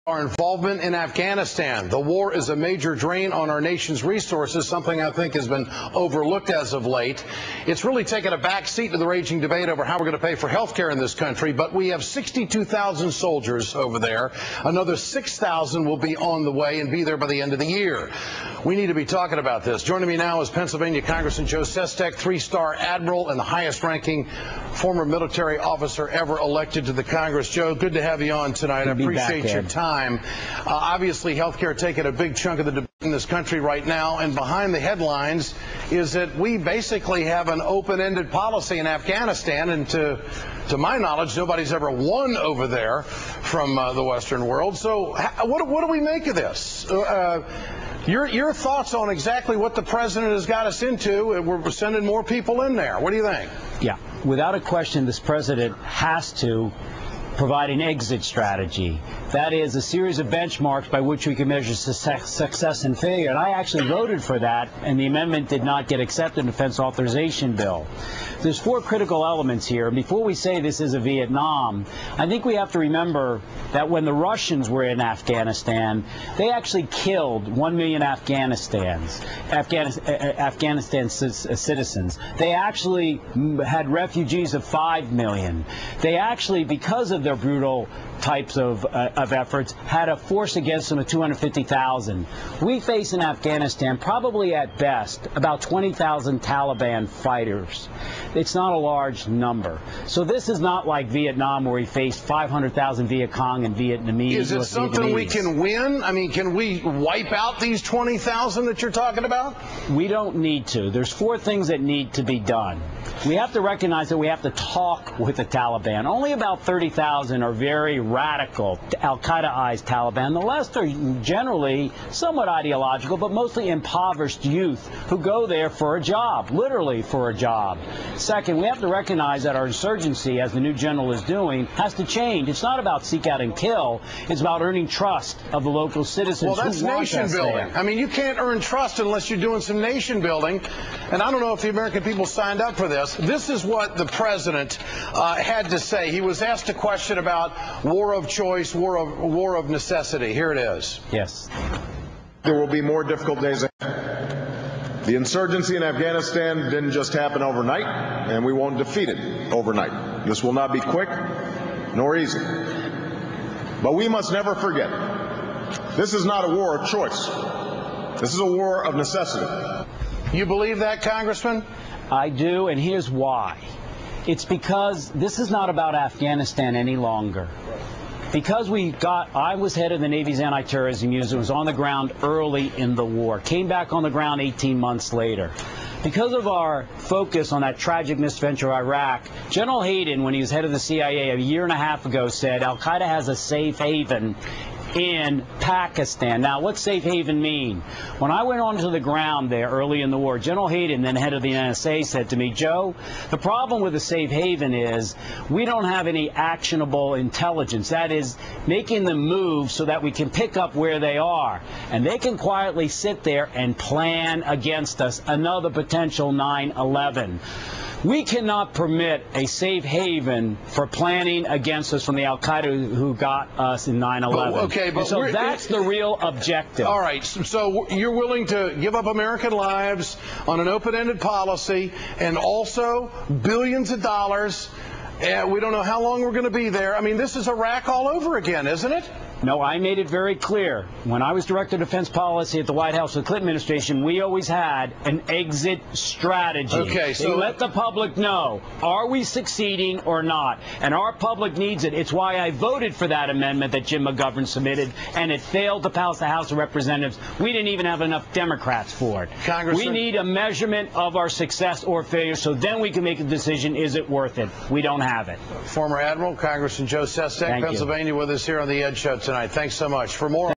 Our involvement in Afghanistan. The war is a major drain on our nation's resources, something I think has been overlooked as of late. It's really taken a back seat to the raging debate over how we're going to pay for health care in this country, but we have 62,000 soldiers over there. Another 6,000 will be on the way and be there by the end of the year. We need to be talking about this. Joining me now is Pennsylvania Congressman Joe Sestak, three-star admiral and the highest-ranking former military officer ever elected to the Congress. Joe, good to have you on tonight. I appreciate your time. Obviously, healthcare taking a big chunk of the debate in this country right now, and behind the headlines is that we basically have an open-ended policy in Afghanistan, and to my knowledge, nobody's ever won over there from the Western world. So what do we make of this? Your thoughts on exactly what the president has got us into? We're sending more people in there. What do you think? Yeah, without a question, this president has to provide an exit strategy. That is a series of benchmarks by which we can measure success and failure. And I actually voted for that, and the amendment did not get accepted in the defense authorization bill. There's four critical elements here. Before we say this is a Vietnam, I think we have to remember that when the Russians were in Afghanistan, they actually killed 1 million Afghanistan citizens. They actually had refugees of 5 million. They actually, because of their brutal types of efforts, had a force against them of 250,000. We face in Afghanistan probably at best about 20,000 Taliban fighters. It's not a large number. So this is not like Vietnam where we faced 500,000 Viet Cong and Vietnamese. Is it something we can win? I mean, can we wipe out these 20,000 that you're talking about? We don't need to. There's four things that need to be done. We have to recognize that we have to talk with the Taliban. Only about 30,000 are very radical, al-Qaeda-ized Taliban. The rest are generally somewhat ideological, but mostly impoverished youth who go there for a job, literally for a job. Second, we have to recognize that our insurgency, as the new general is doing, has to change. It's not about seek out and kill. It's about earning trust of the local citizens. Well, that's nation building. I mean, you can't earn trust unless you're doing some nation building. And I don't know if the American people signed up for this. This is what the president had to say. He was asked a question about war of choice, war of necessity. Here it is. Yes. There will be more difficult days ahead. The insurgency in Afghanistan didn't just happen overnight, and we won't defeat it overnight. This will not be quick nor easy. But we must never forget, this is not a war of choice. This is a war of necessity. You believe that, Congressman? I do, and here's why. It's because this is not about Afghanistan any longer. Because I was head of the Navy's anti-terrorism unit, was on the ground early in the war, came back on the ground 18 months later. Because of our focus on that tragic misventure Iraq, General Hayden, when he was head of the CIA a year and a half ago, said al-Qaeda has a safe haven in Pakistan. Now, what's safe haven mean? When I went onto the ground there early in the war, General Hayden, then head of the NSA, said to me, Joe, the problem with the safe haven is we don't have any actionable intelligence. That is, making them move so that we can pick up where they are. And they can quietly sit there and plan against us another potential 9/11. We cannot permit a safe haven for planning against us from the al-Qaeda who got us in 9/11. Okay, but so that's the real objective. All right, so you're willing to give up American lives on an open-ended policy and also billions of dollars, and we don't know how long we're going to be there. I mean, this is Iraq all over again, isn't it? No, I made it very clear. When I was Director of Defense Policy at the White House with the Clinton administration, we always had an exit strategy. Okay, so let the public know, are we succeeding or not? And our public needs it. It's why I voted for that amendment that Jim McGovern submitted, and it failed to pass the House of Representatives. We didn't even have enough Democrats for it. We need a measurement of our success or failure, so then we can make a decision, is it worth it? We don't have it. Former Admiral, Congressman Joe Sestak, Pennsylvania, with us here on The Ed Show tonight. Thanks so much. For more